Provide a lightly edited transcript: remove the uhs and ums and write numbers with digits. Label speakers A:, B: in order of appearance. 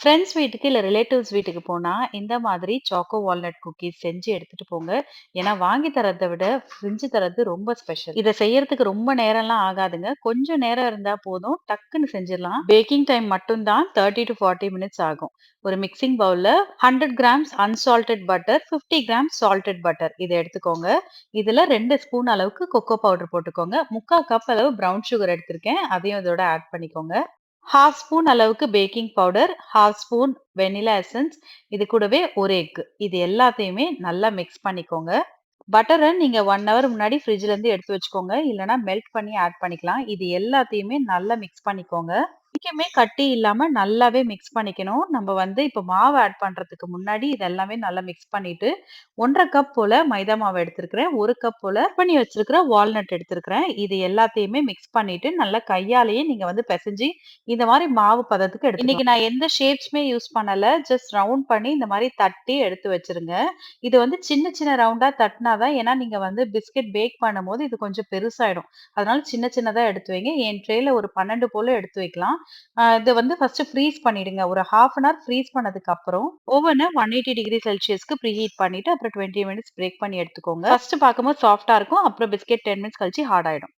A: Friends வீட்டுக்கு இல்ல relatives வீட்டுக்கு போனா, இந்த மாதிரி சாக்கோ வால்நட் குக்கீஸ் செஞ்சு எடுத்துட்டு போங்க. ஏன்னா வாங்கி தர்றத விட செஞ்சு தர்றது ரொம்ப ஸ்பெஷல். இத செய்யறதுக்கு ரொம்ப நேரம்லாம் ஆகாதுங்க. கொஞ்சம் நேரம் இருந்தா போதும். டக்குன்னு செஞ்சிடலாம். பேக்கிங் டைம் மட்டும் தான் 30 to 40 மினிட்ஸ் ஆகும். ஒரு மிக்ஸிங் பவுல்ல 100 grams unsalted butter, 50 grams salted butter இத எடுத்துக்கோங்க. இதுல 2 ஸ்பூன் அளவுக்கு கொக்கோ பவுடர் போட்டுக்கோங்க. 3/4 கப் அளவு பிரவுன் சுகர் எடுத்திருக்கேன். அதையும் இதோட ஆட் பண்ணிக்கோங்க. 1/2 ஸ்பூன் அளவுக்கு baking powder, 1/2 spoon vanilla essence, இது கூடவே 1 எக். இது எல்லாத்தையுமே நல்லா மிக்ஸ் பண்ணிக்கோங்க. பட்டர நீங்க 1 ஹவர் முன்னாடி ஃப்ரிட்ஜ்ல இருந்து எடுத்து வச்சுக்கோங்க. இல்லன்னா மெல்ட் பண்ணி ஆட் பண்ணிக்கலாம். இது எல்லாத்தையுமே நல்லா மிக்ஸ் பண்ணிக்கோங்க. என்னைக்குமே கட்டி இல்லாம நல்லாவே மிக்ஸ் பண்ணிக்கணும். நம்ம வந்து இப்ப மாவு ஆட் பண்றதுக்கு முன்னாடி இது எல்லாமே நல்லா மிக்ஸ் பண்ணிட்டு 1 1/2 கப் போல மைதா மாவு எடுத்திருக்கிறேன். 1 கப் போல பண்ணி வச்சிருக்கிற வால்நட் எடுத்திருக்கிறேன். இது எல்லாத்தையுமே மிக்ஸ் பண்ணிட்டு நல்லா கையாலேயே நீங்க வந்து பிசைஞ்சு இந்த மாரி மாவு பதத்துக்கு எடுத்துக்கணும். இன்னைக்கு நான் எந்த ஷேப்ஸ்மே யூஸ் பண்ணல. ஜஸ்ட் ரவுண்ட் பண்ணி இந்த மாரி தட்டி எடுத்து வச்சிருங்க. இது வந்து சின்ன சின்ன ரவுண்டா தட்டினா தான் ஏன்னா நீங்க வந்து பிஸ்கட் பேக் பண்ணும்போது இது கொஞ்சம் பெருசாயிடும். அதனால சின்ன சின்னதா எடுத்து வைங்க. என் ட்ரேல ஒரு 12 போல எடுத்து வைக்கலாம். இத வந்து ஃபர்ஸ்ட் ஃப்ரீஸ் பண்ணிடுங்க. ஒரு 1/2 அன் ஹவர் ஃப்ரீஸ் பண்ணதுக்கு அப்புறம் ஓவன 180 டிகிரி செல்சியஸ்க்கு ப்ரீஹீட் பண்ணிட்டு அப்புறம் 20 மினிட்ஸ் பிரேக் பண்ணி எடுத்துக்கோங்க. ஃபர்ஸ்ட் பார்க்கும்போது சாஃப்ட்டா இருக்கும். அப்புறம் பிஸ்கட் 10 மினிட்ஸ் கழிச்சு ஹார்ட் ஆயிடும்.